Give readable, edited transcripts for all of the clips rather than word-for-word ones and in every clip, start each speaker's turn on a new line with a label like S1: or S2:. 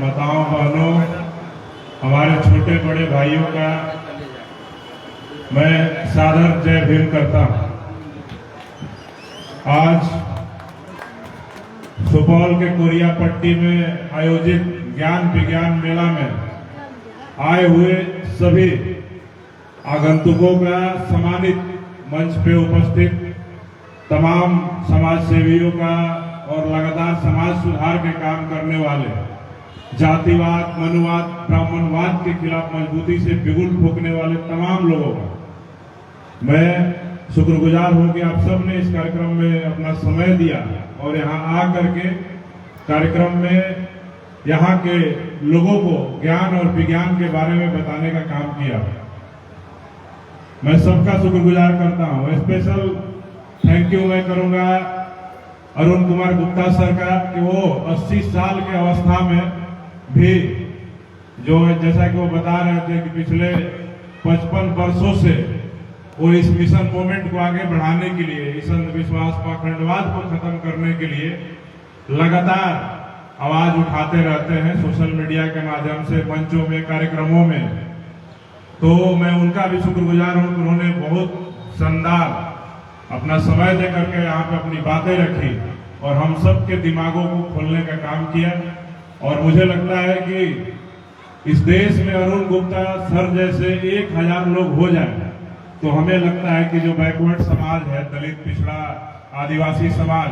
S1: माताओं बहनों, हमारे छोटे बड़े भाइयों का मैं सादर जय भीम करता हूं। आज सुपौल के कोरियापट्टी में आयोजित ज्ञान विज्ञान मेला में आए हुए सभी आगंतुकों का सम्मानित मंच पे उपस्थित तमाम समाज सेवियों का और लगातार समाज सुधार के काम करने वाले, जातिवाद, मनुवाद, ब्राह्मणवाद के खिलाफ मजबूती से बिगुल फूंकने वाले तमाम लोगों का मैं शुक्रगुजार हूं कि आप सब ने इस कार्यक्रम में अपना समय दिया और यहाँ आकर के कार्यक्रम में यहाँ के लोगों को ज्ञान और विज्ञान के बारे में बताने का काम किया। मैं सबका शुक्रगुजार करता हूँ। स्पेशल थैंक यू मैं करूंगा अरुण कुमार गुप्ता सर का कि वो 80 साल के अवस्था में भी जो जैसा कि वो बता रहे थे कि पिछले 55 वर्षों से वो इस मिशन मूवमेंट को आगे बढ़ाने के लिए, इस अंधविश्वास पाखंडवाद को खत्म करने के लिए लगातार आवाज उठाते रहते हैं सोशल मीडिया के माध्यम से, मंचों में, कार्यक्रमों में। तो मैं उनका भी शुक्रगुजार हूं कि उन्होंने बहुत शानदार अपना समय दे करके यहाँ पे अपनी बातें रखी और हम सब के दिमागों को खोलने का काम किया। और मुझे लगता है कि इस देश में अरुण गुप्ता सर जैसे 1000 लोग हो जाए तो हमें लगता है कि जो बैकवर्ड समाज है, दलित, पिछड़ा, आदिवासी समाज,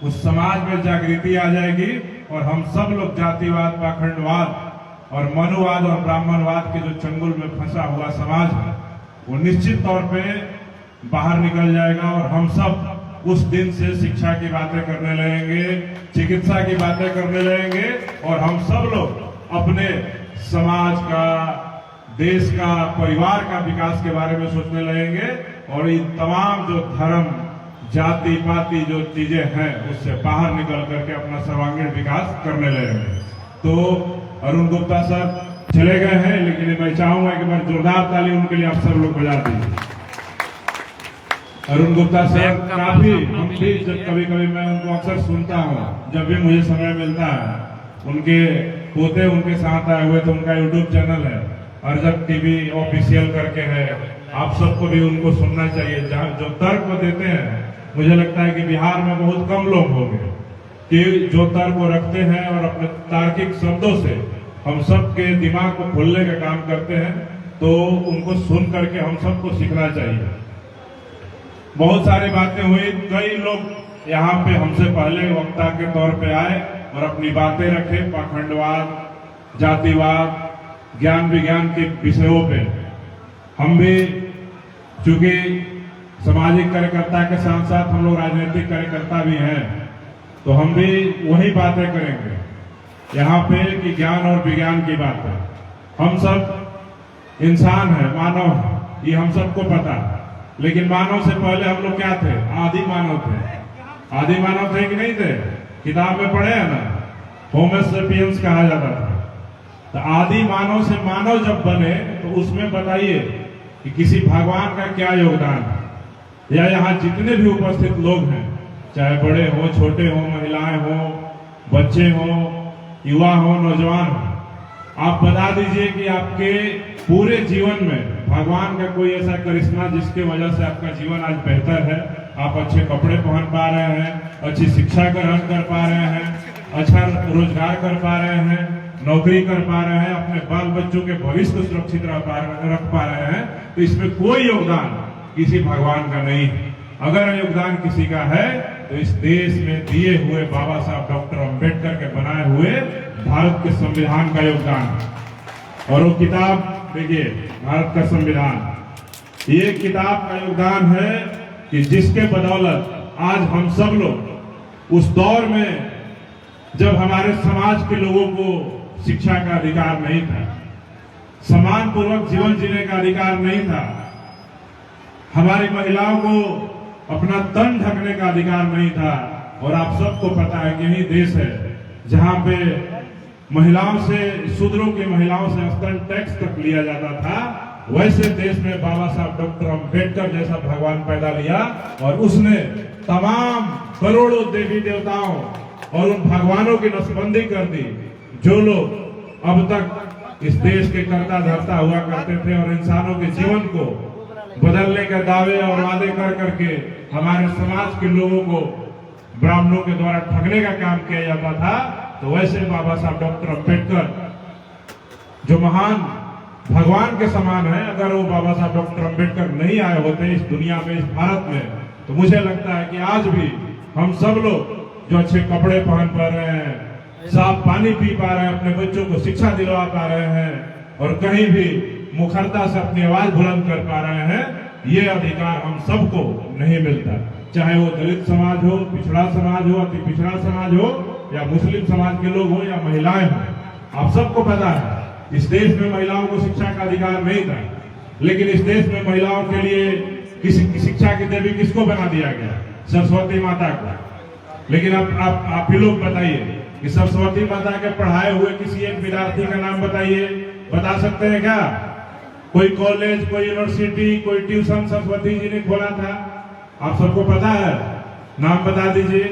S1: उस समाज में जागृति आ जाएगी और हम सब लोग जातिवाद, पाखंडवाद और मनुवाद और ब्राह्मणवाद के जो चंगुल में फंसा हुआ समाज है वो निश्चित तौर पे बाहर निकल जाएगा और हम सब उस दिन से शिक्षा की बातें करने लगेंगे, चिकित्सा की बातें करने लगेंगे और हम सब लोग अपने समाज का, देश का, परिवार का विकास के बारे में सोचने लगेंगे और इन तमाम जो धर्म, जाति पाति जो चीजें हैं उससे बाहर निकल करके अपना सर्वांगीण विकास करने लगेंगे। तो अरुण गुप्ता सर चले गए हैं, लेकिन मैं चाहूंगा कि बार जोरदार ताली उनके लिए आप सब लोग बजा दीजिए। अरुण गुप्ता सर काफी, हम भी जब कभी कभी मैं उनको अक्सर सुनता हूँ, जब भी मुझे समय मिलता है। उनके पोते उनके साथ आए हुए, तो उनका यूट्यूब चैनल है अर्जक टीवी ऑफिशियल करके है, आप सबको भी उनको सुनना चाहिए। जो तर्क को देते हैं, मुझे लगता है कि बिहार में बहुत कम लोग होंगे कि जो तर्क को रखते हैं और अपने तार्किक शब्दों से हम सबके दिमाग को खोलने का काम करते हैं। तो उनको सुन करके हम सबको सीखना चाहिए। बहुत सारी बातें हुई, कई लोग यहाँ पे हमसे पहले वक्ता के तौर पे आए और अपनी बातें रखे पाखंडवाद, जातिवाद, ज्ञान विज्ञान के विषयों पे। हम भी चूंकि सामाजिक कार्यकर्ता के साथ साथ हम लोग राजनीतिक कार्यकर्ता भी हैं, तो हम भी वही बातें करेंगे यहाँ पे कि ज्ञान और विज्ञान की बात है। हम सब इंसान हैं, मानव हैं, ये हम सबको पता है। लेकिन मानव से पहले हम लोग क्या थे? आदि मानव थे। आदि मानव थे कि नहीं थे? किताब में पढ़े हैं ना, होमो सेपियंस कहा जाता था। तो आदि मानव से मानव जब बने तो उसमें बताइए कि किसी भगवान का क्या योगदान है। या यहाँ जितने भी उपस्थित लोग हैं, चाहे बड़े हो, छोटे हो, महिलाएं हो, बच्चे हो, युवा हो, नौजवान हो, आप बता दीजिए कि आपके पूरे जीवन में भगवान का कोई ऐसा करिश्मा जिसके वजह से आपका जीवन आज बेहतर है। आप अच्छे कपड़े पहन पा रहे हैं, अच्छी शिक्षा ग्रहण कर पा रहे हैं, अच्छा रोजगार कर पा रहे हैं, नौकरी कर पा रहे हैं, अपने बाल बच्चों के भविष्य को सुरक्षित रख पा रहे हैं। तो इसमें कोई योगदान किसी भगवान का नहीं है। अगर योगदान किसी का है तो इस देश में दिए हुए बाबा साहब डॉक्टर अंबेडकर के बनाए हुए भारत के संविधान का योगदान है। और वो किताब देखिए, भारत का संविधान, ये किताब का योगदान है कि जिसके बदौलत आज हम सब लोग उस दौर में जब हमारे समाज के लोगों को शिक्षा का अधिकार नहीं था, समान पूर्वक जीवन जीने का अधिकार नहीं था, हमारी महिलाओं को अपना तन ढकने का अधिकार नहीं था। और आप सबको पता है कि यही देश है जहां पे महिलाओं से, शूद्रों की महिलाओं से स्तन टैक्स तक लिया जाता था। वैसे देश में बाबा साहब डॉक्टर अंबेडकर जैसा भगवान पैदा लिया और उसने तमाम करोड़ों देवी देवताओं और उन भगवानों की नसबंदी कर दी। जो लोग अब तक इस देश के कर्ता धर्ता हुआ करते थे और इंसानों के जीवन को बदलने के दावे और वादे कर करके हमारे समाज के लोगों को ब्राह्मणों के द्वारा ठगने का काम किया जाता था, तो वैसे बाबा साहब डॉक्टर अम्बेडकर जो महान भगवान के समान है, अगर वो बाबा साहब डॉक्टर अम्बेडकर नहीं आए होते इस दुनिया में, इस भारत में, तो मुझे लगता है कि आज भी हम सब लोग जो अच्छे कपड़े पहन पा रहे हैं, साफ पानी पी पा रहे हैं, अपने बच्चों को शिक्षा दिलवा पा रहे हैं और कहीं भी मुखरता से अपनी आवाज बुलंद कर पा रहे हैं, ये अधिकार हम सबको नहीं मिलता। चाहे वो दलित समाज हो, पिछड़ा समाज हो, अति पिछड़ा समाज हो, या मुस्लिम समाज के लोग हो, या महिलाएं हो। आप सबको पता है इस देश में महिलाओं को शिक्षा का अधिकार नहीं था, लेकिन इस देश में महिलाओं के लिए किसी शिक्षा की देवी किसको बना दिया गया? सरस्वती माता को। लेकिन अब आप ही लोग बताइए कि सरस्वती माता के पढ़ाए हुए किसी एक विद्यार्थी का नाम बताइए, बता सकते हैं क्या? कोई कॉलेज, कोई यूनिवर्सिटी, कोई ट्यूशन सरस्वती जी ने खोला था? आप सबको पता है? नाम बता दीजिए।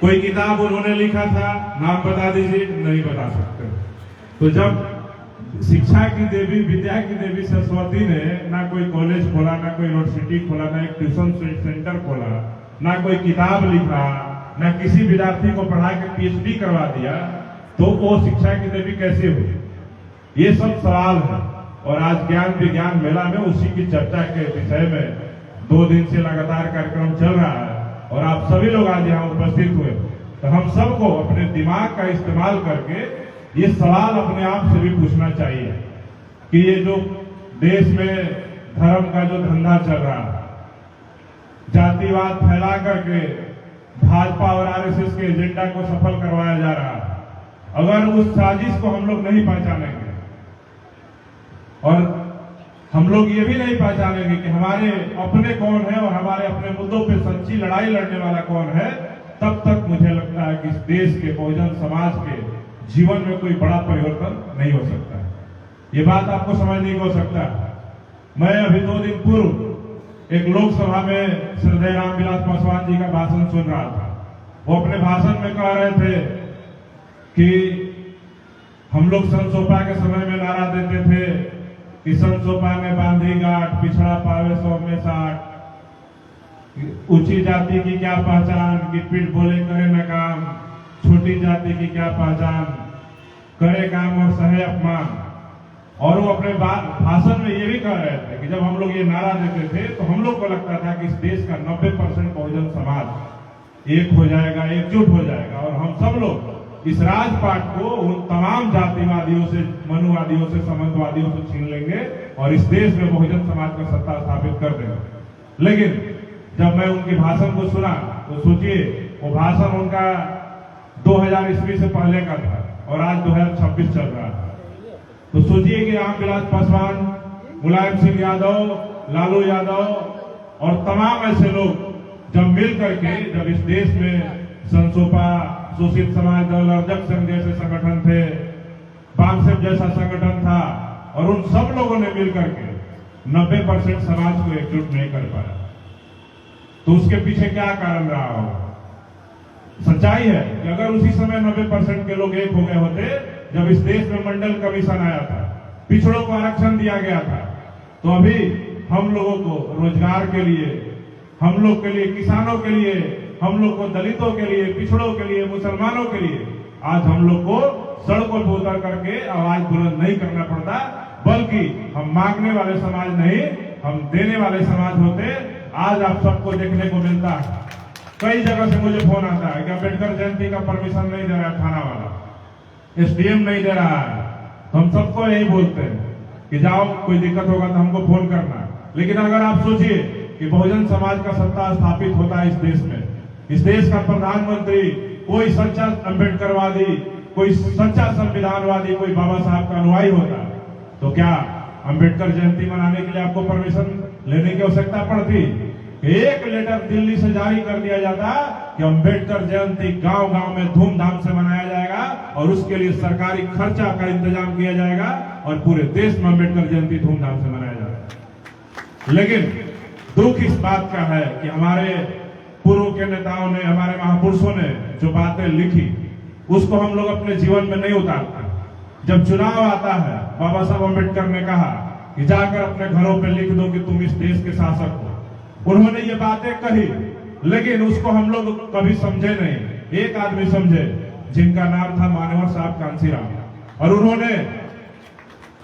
S1: कोई किताब उन्होंने लिखा था? नाम बता दीजिए। नहीं बता सकते। तो जब शिक्षा की देवी, विद्या की देवी सरस्वती ने ना कोई कॉलेज खोला, ना कोई यूनिवर्सिटी खोला, ना एक ट्यूशन सेंटर खोला, ना कोई किताब लिखा, ना किसी विद्यार्थी को पढ़ा के पीएचडी करवा दिया, तो वो शिक्षा की देवी कैसे हुई? ये सब सवाल है। और आज ज्ञान विज्ञान मेला में उसी की चर्चा के विषय में 2 दिन से लगातार कार्यक्रम चल रहा है और आप सभी लोग आज यहाँ उपस्थित हुए। तो हम सबको अपने दिमाग का इस्तेमाल करके ये सवाल अपने आप से भी पूछना चाहिए कि ये जो देश में धर्म का जो धंधा चल रहा है, जातिवाद फैला करके भाजपा और आरएसएस के एजेंडा को सफल करवाया जा रहा है, अगर उस साजिश को हम लोग नहीं पहचानेंगे और हम लोग ये भी नहीं पहचानेंगे कि हमारे अपने कौन है और हमारे अपने मुद्दों पे सच्ची लड़ाई लड़ने वाला कौन है, तब तक मुझे लगता है कि इस देश के बहुजन समाज के जीवन में कोई बड़ा परिवर्तन नहीं हो सकता। ये बात आपको समझने को हो सकता है। मैं अभी 2 दिन पूर्व एक लोकसभा में श्रद्धेय रामविलास पासवान जी का भाषण सुन रहा था। वो अपने भाषण में कह रहे थे कि हम लोग संसोपा के समय में नारा देते थे कि संसोपा में बांधी गांठ, पिछड़ा पावे 100 में 60, ऊंची जाति की क्या पहचान, कि पीठ बोले करे न काम, छोटी जाति की क्या पहचान, करे काम और सहे अपमान। और वो अपने भाषण में ये भी कह रहे थे कि जब हम लोग ये नारा देते थे तो हम लोग को लगता था कि इस देश का 90% बहुजन समाज एक हो जाएगा, एकजुट हो जाएगा और हम सब लोग इस राजपाट को उन तमाम जातिवादियों से, मनुवादियों से, संबंधवादियों से छीन लेंगे और इस देश में बहुजन समाज का सत्ता स्थापित कर देंगे। लेकिन जब मैं उनके भाषण को सुना तो सोचिए, वो भाषण उनका 2000 ईस्वी से पहले का था और आज 2026 चल रहा है। तो सोचिए कि रामविलास पासवान, मुलायम सिंह यादव, लालू यादव और तमाम ऐसे लोग जब मिल करके जब इस देश में संसोपा, शोषित समाज दल, अर्जक संघ जैसे संगठन थे, बामसेफ जैसा संगठन था, और उन सब लोगों ने मिलकर के 90% समाज को एकजुट नहीं कर पाया, तो उसके पीछे क्या कारण रहा होगा? सच्चाई है कि अगर उसी समय 90% के लोग एक हो गए होते, जब इस देश में मंडल कमीशन आया था, पिछड़ों को आरक्षण दिया गया था, तो अभी हम लोगों को रोजगार के लिए, हम लोग के लिए, किसानों के लिए, हम लोग को दलितों के लिए, पिछड़ों के लिए, मुसलमानों के लिए आज हम लोग को सड़कों पर उतर करके आवाज बुलंद नहीं करना पड़ता, बल्कि हम मांगने वाले समाज नहीं, हम देने वाले समाज होते। आज आप सबको देखने को मिलता है, कई जगह से मुझे फोन आता है कि अम्बेडकर जयंती का परमिशन नहीं दे रहा है थाना वाला, एसडीएम नहीं दे रहा है। तो हम सबको यही बोलते हैं कि जाओ, कोई दिक्कत होगा तो हमको फोन करना। लेकिन अगर आप सोचिए कि बहुजन समाज का सत्ता स्थापित होता है इस देश में, इस देश का प्रधानमंत्री कोई सच्चा अम्बेडकरवादी, कोई सच्चा संविधानवादी, कोई बाबा साहब का अनुयायी होता, तो क्या अम्बेडकर जयंती मनाने के लिए आपको परमिशन लेने की आवश्यकता पड़ती? एक लेटर दिल्ली से जारी कर दिया जाता कि अम्बेडकर जयंती गांव गांव में धूमधाम से मनाया जाएगा और उसके लिए सरकारी खर्चा का इंतजाम किया जाएगा और पूरे देश में अम्बेडकर जयंती धूमधाम से मनाया जाएगा। लेकिन दुख इस बात का है कि हमारे पूर्व के नेताओं ने, हमारे महापुरुषों ने जो बातें लिखी, उसको हम लोग अपने जीवन में नहीं उतारते। जब चुनाव आता है, बाबा साहब अम्बेडकर ने कहा कि जाकर अपने घरों पे लिख दो कि तुम इस देश के शासक हो। उन्होंने ये बातें कही, लेकिन उसको हम लोग कभी समझे नहीं। एक आदमी समझे जिनका नाम था मानवर साहब कांसीराम, और उन्होंने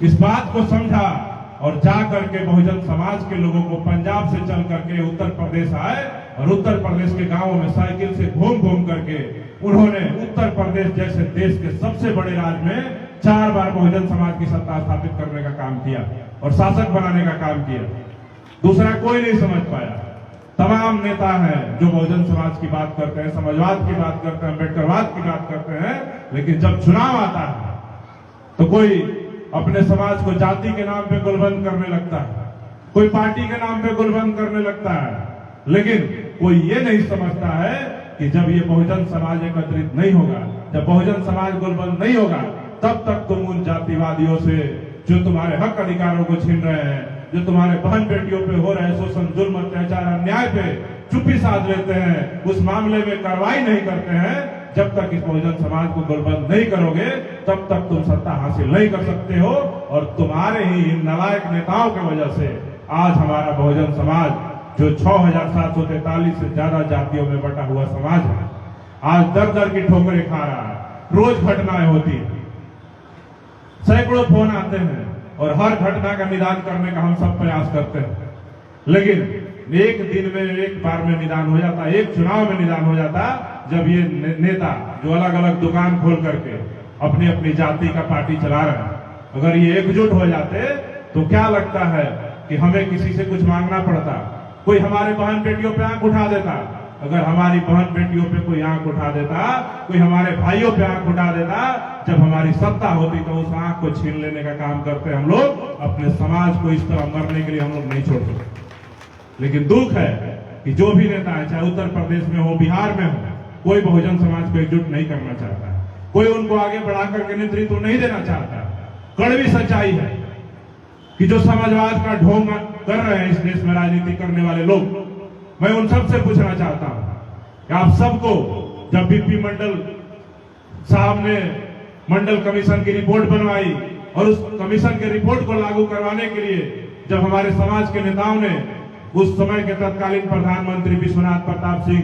S1: इस बात को समझा और जा करके बहुजन समाज के लोगों को पंजाब से चल करके उत्तर प्रदेश आए और उत्तर प्रदेश के गांवों में साइकिल से घूम घूम करके उन्होंने उत्तर प्रदेश जैसे देश के सबसे बड़े राज्य में 4 बार बहुजन समाज की सत्ता स्थापित करने का काम किया और शासक बनाने का काम किया। दूसरा कोई नहीं समझ पाया। तमाम नेता हैं जो बहुजन समाज की बात करते हैं, समाजवाद की बात करते हैं, अम्बेडकरवाद की बात करते हैं, लेकिन जब चुनाव आता है तो कोई अपने समाज को जाति के नाम पे गुलबंद करने लगता है, कोई पार्टी के नाम पे गुलबंद करने लगता है, लेकिन कोई ये नहीं समझता है कि जब ये बहुजन समाज एकत्रित नहीं होगा, जब बहुजन समाज गुलबंद नहीं होगा, तब तक तुम उन जातिवादियों से जो तुम्हारे हक अधिकारों को छीन रहे हैं, जो तुम्हारे बहन बेटियों पे हो रहे शोषण, जुल्म, अत्याचार, अन्याय पे चुप्पी साध लेते हैं, उस मामले में कार्रवाई नहीं करते हैं, जब तक इस बहुजन समाज को गुलबंद नहीं करोगे तब तक तुम सत्ता हासिल नहीं कर सकते हो। और तुम्हारे ही इन नालायक नेताओं की वजह से आज हमारा बहुजन समाज, जो 6,743 से ज्यादा जातियों में बटा हुआ समाज है, आज दर दर की ठोकरें खा रहा है। रोज घटनाएं होती है, सैकड़ों फोन आते हैं और हर घटना का निदान करने का हम सब प्रयास करते हैं, लेकिन एक दिन में, एक बार में निदान हो जाता, एक चुनाव में निदान हो जाता, जब ये नेता जो अलग अलग दुकान खोल करके अपनी अपनी जाति का पार्टी चला रहे हैं, अगर ये एकजुट हो जाते तो क्या लगता है कि हमें किसी से कुछ मांगना पड़ता? कोई हमारे बहन बेटियों पे आंख उठा देता। अगर हमारी बहन बेटियों पे कोई आंख उठा देता, कोई हमारे भाइयों पे आंख उठा देता, जब हमारी सत्ता होती तो उस आंख को छीन लेने का काम करते हम लोग। अपने समाज को इस तरह मरने के लिए हम लोग नहीं छोड़ते। लेकिन दुख है कि जो भी नेता है, चाहे उत्तर प्रदेश में हो, बिहार में हो, कोई बहुजन समाज को एकजुट नहीं करना चाहता, कोई उनको आगे बढ़ाकर के नेतृत्व नहीं देना चाहता। कड़वी सच्चाई है कि जो समाजवाद का ढोंग कर रहे हैं इस देश में राजनीति करने वाले लोग, मैं उन सबसे पूछना चाहता हूं कि आप सबको, जब बीपी मंडल साहब ने मंडल कमीशन की रिपोर्ट बनवाई और उस कमीशन के रिपोर्ट को लागू करवाने के लिए जब हमारे समाज के नेताओं ने उस समय के तत्कालीन प्रधानमंत्री विश्वनाथ प्रताप सिंह,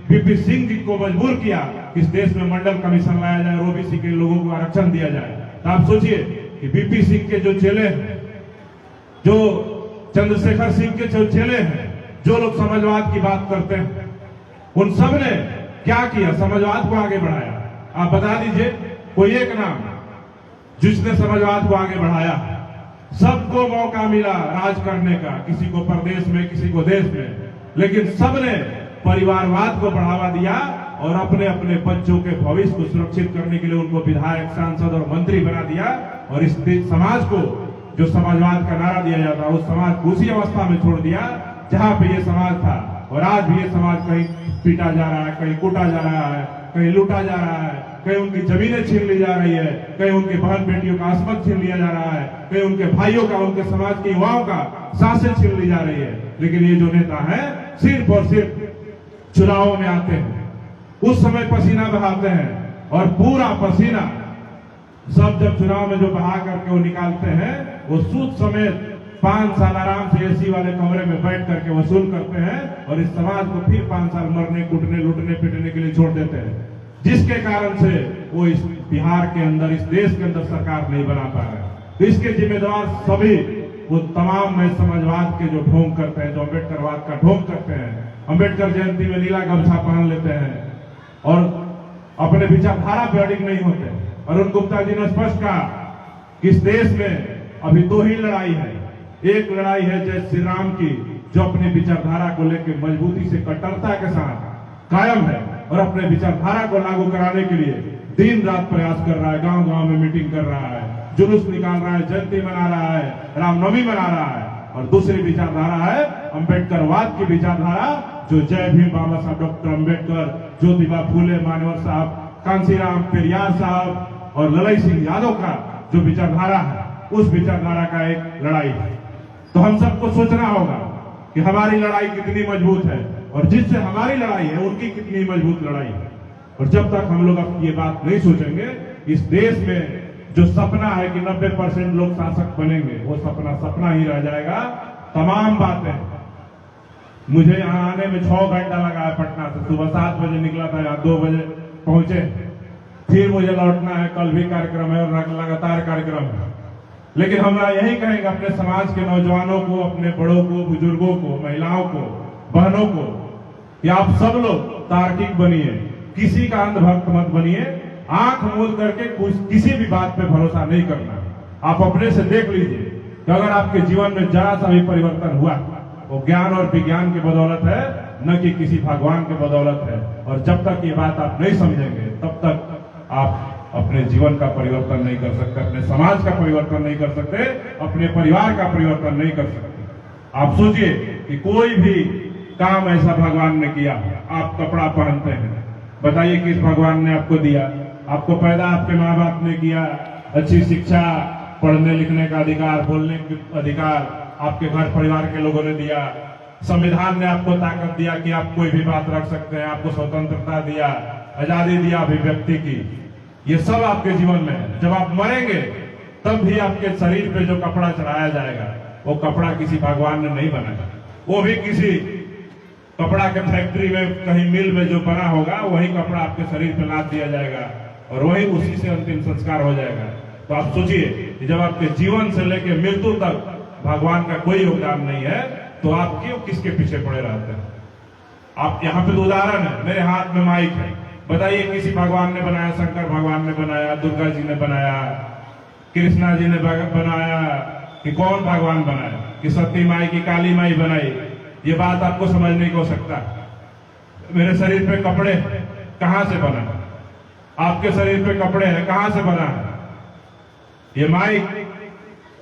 S1: बीपी सिंह जी को मजबूर किया कि इस देश में मंडल कमीशन लाया जाए और ओबीसी के लोगों को आरक्षण दिया जाए, तो आप सोचिए कि बीपी सिंह के जो चेले हैं, जो चंद्रशेखर सिंह के जो चेले हैं, जो लोग समाजवाद की बात करते हैं, उन सब ने क्या किया? समाजवाद को आगे बढ़ाया। आप बता दीजिए कोई एक नाम जिसने समाजवाद को आगे बढ़ाया। सबको मौका मिला राज करने का, किसी को प्रदेश में, किसी को देश में, लेकिन सबने परिवारवाद को बढ़ावा दिया और अपने अपने बच्चों के भविष्य को सुरक्षित करने के लिए उनको विधायक, सांसद और मंत्री बना दिया। और इस समाज को, जो समाजवाद का नारा दिया जाता, उस समाज को उसी अवस्था में छोड़ दिया जहां पे ये समाज था। और आज भी ये समाज कहीं पीटा जा रहा है, कहीं कूटा जा रहा है, कहीं लूटा जा रहा है, कहीं उनकी जमीनें छीन ली जा रही है, कहीं उनकी बहन बेटियों का आसमत छीन लिया जा रहा है, कहीं उनके भाइयों का, उनके समाज के युवाओं का सांसें छीन ली जा रही है। लेकिन ये जो नेता है सिर्फ और सिर्फ चुनावों में आते हैं, उस समय पसीना बहाते हैं और पूरा पसीना सब जब चुनाव में जो बहा करके वो निकालते हैं, वो सूद समेत 5 साल आराम से एसी वाले कमरे में बैठ करके वसूल करते हैं और इस समाज को फिर 5 साल मरने, कूटने, लूटने, पीटने के लिए छोड़ देते हैं, जिसके कारण से वो इस बिहार के अंदर, इस देश के अंदर सरकार नहीं बना पा रहे। तो इसके जिम्मेदार सभी वो तमाम नए समाजवाद के जो ढोंग करते हैं, जो अम्बेडकरवाद का ढोंग करते हैं, अम्बेडकर जयंती में नीला गमछा पहन लेते हैं और अपने विचारधारा पे अडिग नहीं होते। अरुण गुप्ता जी ने स्पष्ट कहा कि इस देश में अभी 2 ही लड़ाई है। एक लड़ाई है जय श्री राम की, जो अपनी विचारधारा को लेकर मजबूती से, कट्टरता के साथ कायम है और अपने विचारधारा को लागू कराने के लिए दिन रात प्रयास कर रहा है, गांव गांव में मीटिंग कर रहा है, जुलूस निकाल रहा है, जयंती मना रहा है, रामनवमी मना रहा है। और दूसरी विचारधारा है अम्बेडकरवाद की विचारधारा, जो जय भीम बाबा साहब डॉक्टर अम्बेडकर, ज्योतिबा फूले, मानवर साहब, कांसीराम, पेरियार साहब और ललई सिंह यादव का जो विचारधारा है, उस विचारधारा का एक लड़ाई है। तो हम सबको सोचना होगा कि हमारी लड़ाई कितनी मजबूत है और जिससे हमारी लड़ाई है उनकी कितनी मजबूत लड़ाई है। और जब तक हम लोग अब ये बात नहीं सोचेंगे, इस देश में जो सपना है कि 90% लोग शासक बनेंगे, वो सपना सपना ही रह जाएगा। तमाम बातें, मुझे यहाँ आने में 6 घंटा लगा है पटना से। सुबह 7 बजे निकला था, यहाँ 2 बजे पहुंचे। फिर मुझे लौटना है, कल भी कार्यक्रम है और लगातार कार्यक्रम है। लेकिन हम यही कहेंगे अपने समाज के नौजवानों को, अपने बड़ों को, बुजुर्गों को, महिलाओं को, बहनों को, कि आप सब लोग तार्किक बनिए, किसी का अंधभक्त मत बनिए। आंख मूंद करके किसी भी बात पे भरोसा नहीं करना। आप अपने से देख लीजिए कि अगर आपके जीवन में जरा सा भी परिवर्तन हुआ, वो ज्ञान और विज्ञान की बदौलत है, न कि किसी भगवान की बदौलत है। और जब तक ये बात आप नहीं समझेंगे, तब तक आप अपने जीवन का परिवर्तन नहीं कर सकते, अपने समाज का परिवर्तन नहीं कर सकते, अपने परिवार का परिवर्तन नहीं कर सकते। आप सोचिए कि कोई भी काम ऐसा भगवान ने किया। आप कपड़ा पहनते हैं, बताइए किस भगवान ने आपको दिया? आपको पैदा आपके माँ बाप ने किया। अच्छी शिक्षा, पढ़ने लिखने का अधिकार, बोलने का अधिकार आपके घर परिवार के लोगों ने दिया। संविधान ने आपको ताकत दिया कि आप कोई भी बात रख सकते हैं, आपको स्वतंत्रता दिया, आजादी दिया अभिव्यक्ति की। ये सब आपके जीवन में है। जब आप मरेंगे तब भी आपके शरीर पे जो कपड़ा चढ़ाया जाएगा, वो कपड़ा किसी भगवान ने नहीं बनाया, वो भी किसी कपड़ा के फैक्ट्री में, कहीं मिल में जो बना होगा, वही कपड़ा आपके शरीर पे लाद दिया जाएगा और वही उसी से अंतिम संस्कार हो जाएगा। तो आप सोचिए कि जब आपके जीवन से लेकर मृत्यु तक भगवान का कोई योगदान नहीं है, तो आप क्यों किसके पीछे पड़े रहते हैं? आप यहाँ पे तो उदाहरण है, मेरे हाथ में माइक है, बताइए किसी भगवान ने बनाया? शंकर भगवान ने बनाया, दुर्गा जी ने बनाया, कृष्णा जी ने बनाया, कि कौन भगवान बनाया? कि सती माई की काली माई बनाई? ये बात आपको समझ नहीं हो सकता। मेरे शरीर पे कपड़े कहां से बना? आपके शरीर पे कपड़े हैं, कहां से बना? ये माइक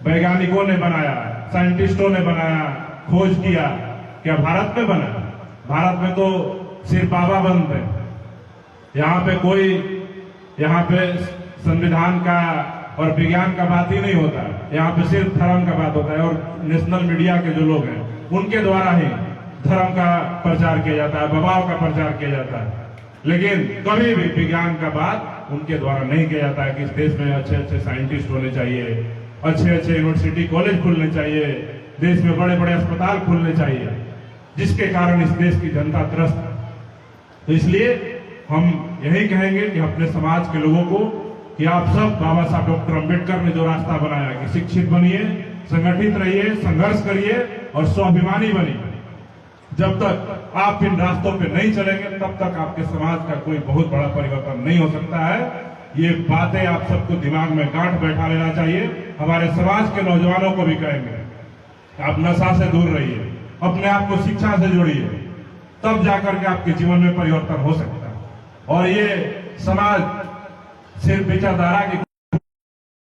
S1: वैज्ञानिकों ने बनाया, साइंटिस्टों ने बनाया, खोज किया। क्या भारत में बना? भारत में तो सिर्फ बाबा बनते, यहाँ पे कोई, यहाँ पे संविधान का और विज्ञान का बात ही नहीं होता। यहाँ पे सिर्फ धर्म का बात होता है और नेशनल मीडिया के जो लोग हैं, उनके द्वारा ही धर्म का प्रचार किया जाता है, बबाव का प्रचार किया जाता है। लेकिन कभी भी विज्ञान का बात उनके द्वारा नहीं किया जाता है कि इस देश में अच्छे अच्छे साइंटिस्ट होने चाहिए, अच्छे अच्छे यूनिवर्सिटी कॉलेज खुलने चाहिए, देश में बड़े बड़े अस्पताल खुलने चाहिए, जिसके कारण इस देश की जनता त्रस्त है। तो इसलिए हम यही कहेंगे कि अपने समाज के लोगों को कि आप सब बाबा साहब डॉक्टर अम्बेडकर ने जो रास्ता बनाया कि शिक्षित बनिए, संगठित रहिए, संघर्ष करिए और स्वाभिमानी बनिए। जब तक आप इन रास्तों पे नहीं चलेंगे, तब तक आपके समाज का कोई बहुत बड़ा परिवर्तन नहीं हो सकता है। ये बातें आप सबको दिमाग में गांठ बैठा लेना चाहिए। हमारे समाज के नौजवानों को भी कहेंगे, आप नशा से दूर रहिए, अपने आप को शिक्षा से जोड़िए, तब जाकर के आपके जीवन में परिवर्तन हो सकता है। और ये समाज सिर्फ विचारधारा की